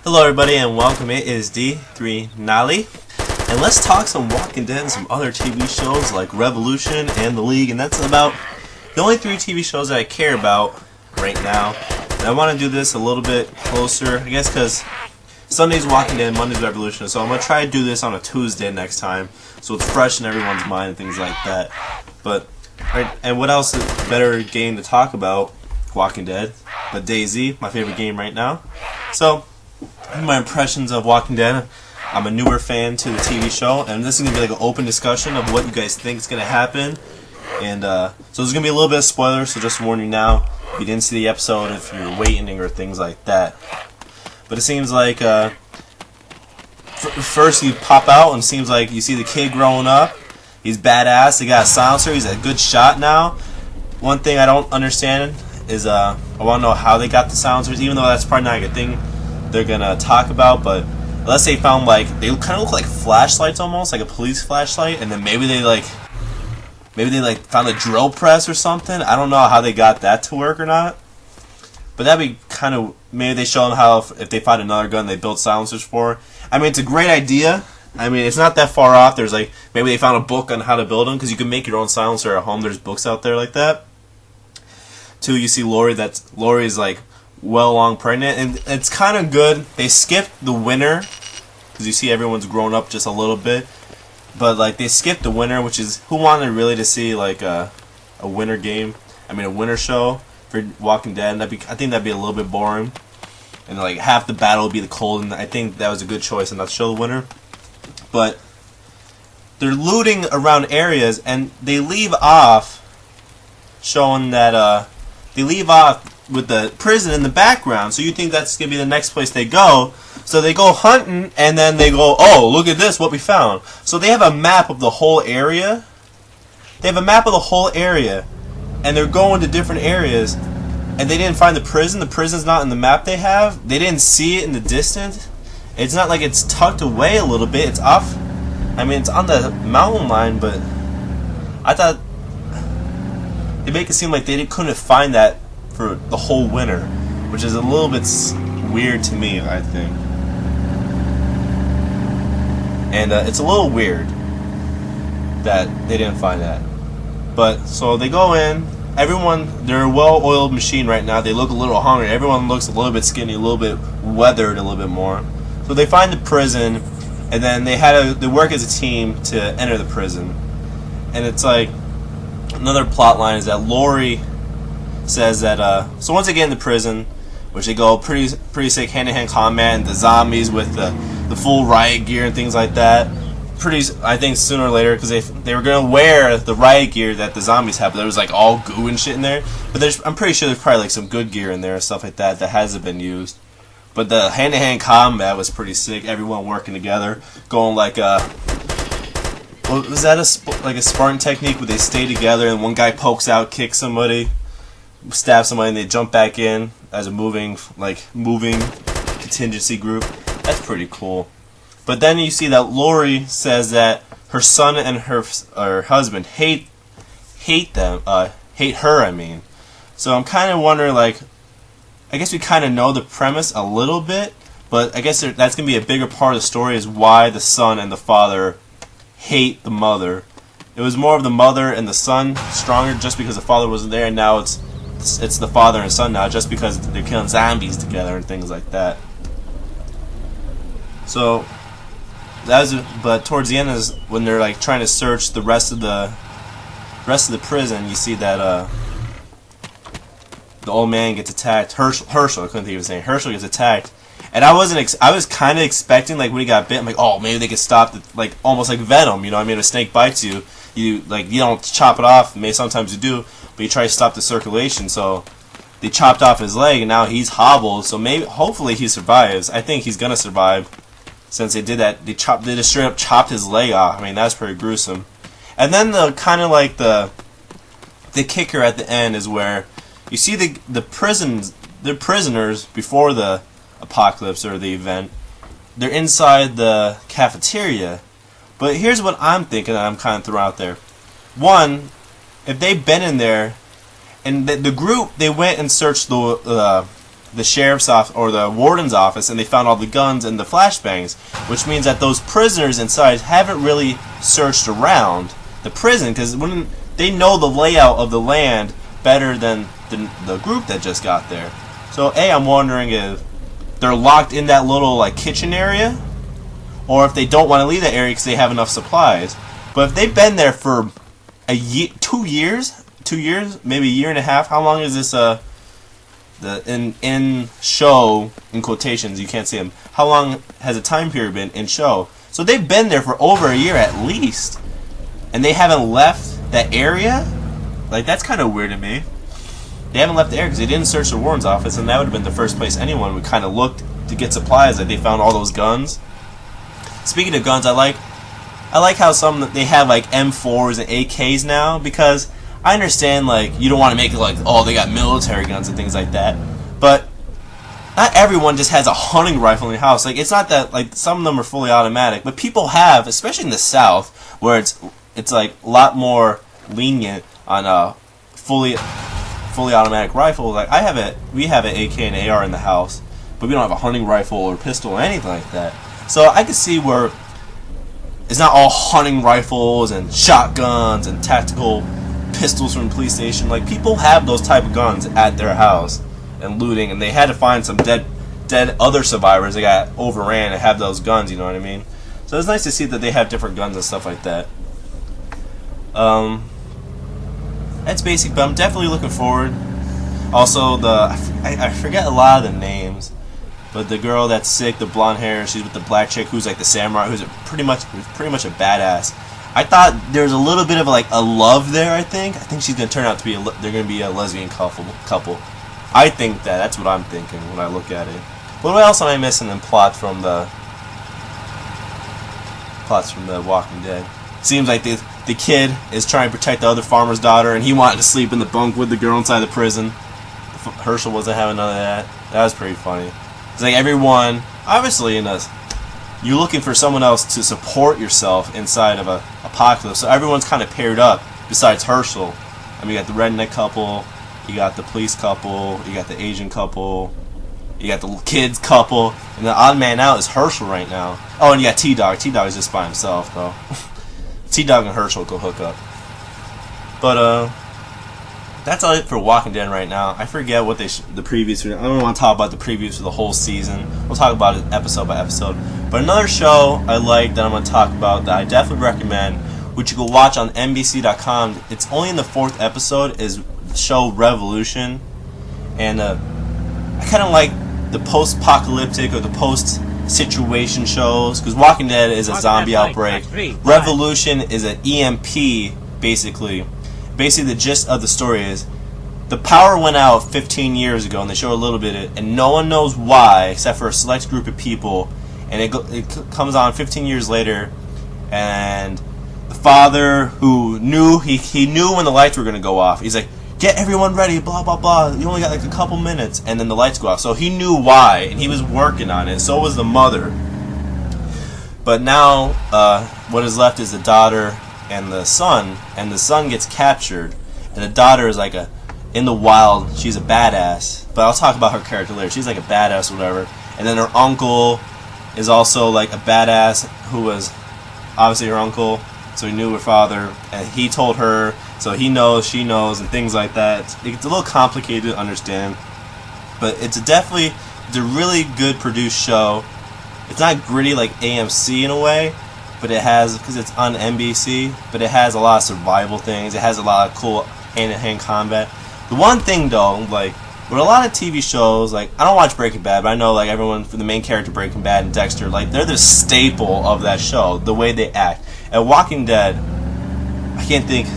Hello everybody and welcome. It is D3 Nali, and let's talk some Walking Dead and some other TV shows like Revolution and The League, and that's about the only three TV shows that I care about right now. And I want to do this a little bit closer, I guess, because Sunday's Walking Dead, Monday's Revolution, so I'm going to try to do this on a Tuesday next time, so it's fresh in everyone's mind and things like that. But, right, and what else is a better game to talk about? Walking Dead, but DayZ, my favorite game right now. So, my impressions of Walking Dead. I'm a newer fan to the TV show, and this is going to be like an open discussion of what you guys think is going to happen. And so there's going to be a little bit of spoilers, so just warn you now, if you didn't see the episode, if you're waiting or things like that. But it seems like first you pop out and it seems like you see the kid growing up. He's badass, he got a silencer, he's a good shot now. One thing I don't understand is I want to know how they got the silencers, even though that's probably not a good thing they're gonna talk about. But unless they found, like, they kind of look like flashlights almost, like a police flashlight, and then maybe they found a drill press or something. I don't know how they got that to work or not, but that'd be kind of, maybe they show them how if they find another gun they build silencers for. I mean, it's a great idea. I mean, it's not that far off. There's like, maybe they found a book on how to build them, because you can make your own silencer at home. There's books out there like that. Two, you see Lori's like well along pregnant, and it's kind of good. They skipped the winter, because you see everyone's grown up just a little bit, but like they skipped the winter, which is, who wanted really to see like a winter game? I mean, a winter show for Walking Dead. And I think that'd be a little bit boring, and like half the battle would be the cold, and I think that was a good choice and not to show the winter. But they're looting around areas, and they leave off showing that they leave off with the prison in the background, so you think that's going to be the next place they go. So they go hunting, and then they go, oh, look at this, what we found. So they have a map of the whole area. And they're going to different areas, and they didn't find the prison. The prison's not in the map they have. They didn't see it in the distance. It's not like it's tucked away a little bit. It's off. I mean, it's on the mountain line, but I thought they make it seem like they couldn't find that for the whole winter, which is a little bit weird to me, I think. And it's a little weird that they didn't find that. But, so they go in, they're a well-oiled machine right now. They look a little hungry. Everyone looks a little bit skinny, a little bit weathered a little bit more. So they find the prison, and then they work as a team to enter the prison. And it's like, another plot line is that Lori says that so once they get in the prison, which they go pretty sick hand-to-hand combat, and the zombies with the full riot gear and things like that. I think sooner or later, because they were gonna wear the riot gear that the zombies have, but there was like all goo and shit in there. But I'm pretty sure there's probably like some good gear in there and stuff like that hasn't been used. But the hand-to-hand combat was pretty sick. Everyone working together, going like was that like a Spartan technique where they stay together and one guy pokes out, kicks somebody, stabs somebody, and they jump back in as a moving contingency group? That's pretty cool. But then you see that Lori says that her son and her husband hate her. I mean, so I'm kind of wondering, like, I guess we kind of know the premise a little bit, but I guess that's gonna be a bigger part of the story, is why the son and the father hate the mother. It was more of the mother and the son stronger just because the father wasn't there, and now it's the father and son now just because they're killing zombies together and things like that. So but towards the end is when they're like trying to search the rest of the prison. You see that the old man gets attacked. Herschel, I couldn't think of his name. Herschel gets attacked. And I was kind of expecting, like, when he got bit, I'm like, oh, maybe they could stop it, like, almost like Venom, you know what I mean? If a snake bites you, you don't chop it off. Maybe sometimes you do, but you try to stop the circulation. So they chopped off his leg, and now he's hobbled. So hopefully he survives. I think he's gonna survive, since they did that. They just straight up chopped his leg off. I mean, that's pretty gruesome. And then the kind of like the kicker at the end is where you see the prisoners before the apocalypse or the event. They're inside the cafeteria, but here's what I'm thinking that I'm kind of throwing out there. One, if they've been in there, and the group, they went and searched the the sheriff's office or the warden's office, and they found all the guns and the flashbangs, which means that those prisoners inside haven't really searched around the prison, because when they know the layout of the land better than the group that just got there. So I'm wondering if they're locked in that little like kitchen area, or if they don't want to leave that area because they have enough supplies. But if they've been there for a year, 2 years, maybe a year and a half. How long is this? In show, in quotations, you can't see them. How long has a time period been in show? So they've been there for over a year at least, and they haven't left that area. Like, that's kind of weird to me. They haven't left the area because they didn't search the warden's office, and that would have been the first place anyone would kind of look to get supplies. Like, they found all those guns. Speaking of guns, I like how they have like M4s and AKs now, because I understand, like, you don't want to make it like, oh, they got military guns and things like that, but not everyone just has a hunting rifle in your house. Like, it's not that, like, some of them are fully automatic, but people have, especially in the South, where it's like a lot more lenient on a fully automatic rifle. Like, we have an AK and AR in the house, but we don't have a hunting rifle or pistol or anything like that. So I can see where it's not all hunting rifles and shotguns and tactical pistols from the police station. Like, people have those type of guns at their house and looting, and they had to find some dead other survivors that got overran and have those guns, you know what I mean? So it's nice to see that they have different guns and stuff like that. That's basic, but I'm definitely looking forward. Also, I forget a lot of the names, but the girl that's sick, the blonde hair, she's with the black chick who's like the samurai, who's pretty much a badass. I thought there's a little bit of like a love there. I think she's gonna turn out to be they're gonna be a lesbian couple. I think that's what I'm thinking when I look at it. What else am I missing in plots from the Walking Dead? Seems like the kid is trying to protect the other farmer's daughter, and he wanted to sleep in the bunk with the girl inside the prison. Herschel wasn't having none of that. That was pretty funny. It's like everyone, obviously, you're looking for someone else to support yourself inside of a apocalypse. So everyone's kind of paired up besides Herschel. I mean, you got the redneck couple, you got the police couple, you got the Asian couple, you got the kids couple, and the odd man out is Herschel right now. Oh, and you got T-Dog. T-Dog is just by himself, though. T-Dog and Herschel go hook up. But, that's all it for Walking Dead right now. I forget what the previews were. I don't want to talk about the previews for the whole season. We'll talk about it episode by episode. But another show I like that I'm going to talk about that I definitely recommend, which you can watch on NBC.com. It's only in the 4th episode, is the show Revolution. And I kind of like the post-apocalyptic or the post-situation shows, because Walking Dead is a zombie outbreak. Revolution is an EMP, basically. Basically, the gist of the story is the power went out 15 years ago, and they show a little bit of it, and no one knows why except for a select group of people, and it comes on 15 years later, and the father who knew, he knew when the lights were going to go off. He's like, get everyone ready, blah, blah, blah. You only got like a couple minutes, and then the lights go off. So he knew why, and he was working on it. So was the mother. But now, what is left is the daughter and the son gets captured, and the daughter is like in the wild, she's a badass, but I'll talk about her character later. She's like a badass or whatever, and then her uncle is also like a badass, who was obviously her uncle, so he knew her father, and he told her, so he knows, she knows, and things like that. It's a little complicated to understand, but it's a really good produced show. It's not gritty like AMC in a way, but it has, because it's on NBC, but it has a lot of survival things. It has a lot of cool hand-to-hand combat. The one thing, though, like, with a lot of TV shows, like, I don't watch Breaking Bad, but I know, like, everyone, the main character Breaking Bad and Dexter, like, they're the staple of that show, the way they act. At Walking Dead, I can't think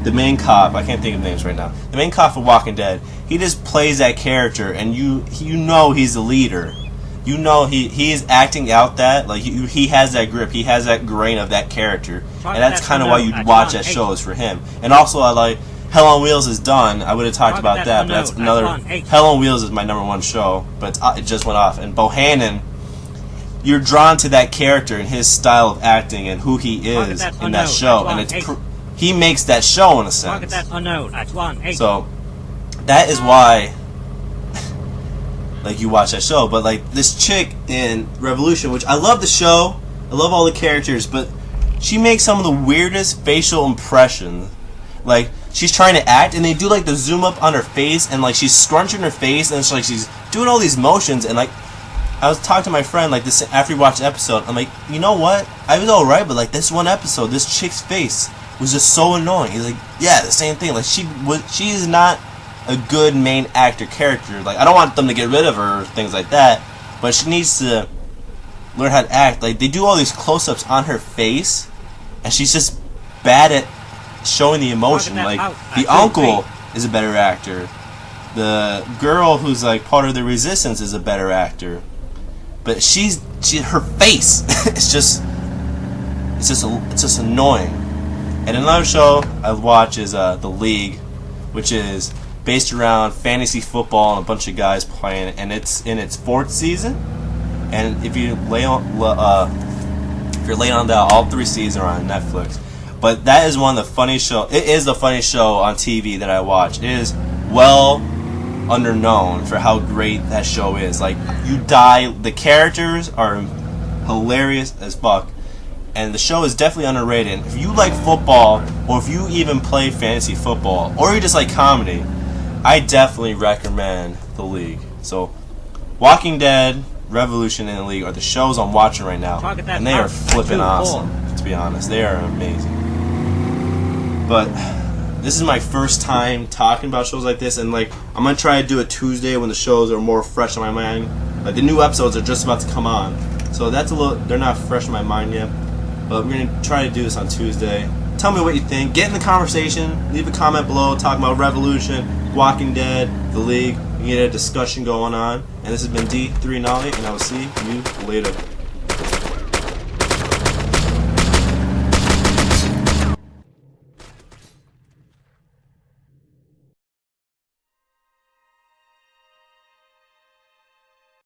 of names right now. The main cop of Walking Dead, he just plays that character, and you know he's the leader. You know he is acting out that, like, he has that grip, he has that grain of that character, and that's kind of why you watch that show, is for him. And also, I like Hell on Wheels is done. I would have talked about that, but that's another. Hell on Wheels is my #1 show, but it just went off. And Bohannon, you're drawn to that character and his style of acting and who he is in that show, and he makes that show in a sense. So that is why like you watch that show. But like this chick in Revolution, which I love the show, I love all the characters, but she makes some of the weirdest facial impressions. Like she's trying to act, and they do like the zoom up on her face, and like she's scrunching her face, and it's like she's doing all these motions, and like I was talking to my friend like this after we watched the episode. I'm like, you know what? I was alright, but like this one episode, this chick's face was just so annoying. He's like, yeah, the same thing. Like she is not a good main actor character. Like I don't want them to get rid of her or things like that, but she needs to learn how to act. Like they do all these close-ups on her face, and she's just bad at showing the emotion. Like the uncle is a better actor. The girl who's like part of the resistance is a better actor. But her face it's just annoying. And another show I watch is The League, which is based around fantasy football and a bunch of guys playing, and it's in its 4th season. And if you're late on that, all 3 seasons are on Netflix. But that is one of the funniest show. It is the funniest show on TV that I watch. It is well underknown for how great that show is. Like you die, the characters are hilarious as fuck, and the show is definitely underrated. If you like football, or if you even play fantasy football, or you just like comedy, I definitely recommend The League. So Walking Dead, Revolution, and The League are the shows I'm watching right now, and they are flipping awesome. To be honest, they are amazing. But this is my first time talking about shows like this, and like I'm gonna try to do it Tuesday when the shows are more fresh in my mind. Like the new episodes are just about to come on, so they're not fresh in my mind yet. But we're gonna try to do this on Tuesday. Tell me what you think. Get in the conversation. Leave a comment below talking about Revolution, Walking Dead, The League. We can get a discussion going on. And this has been D3 Nolly, and I will see you later.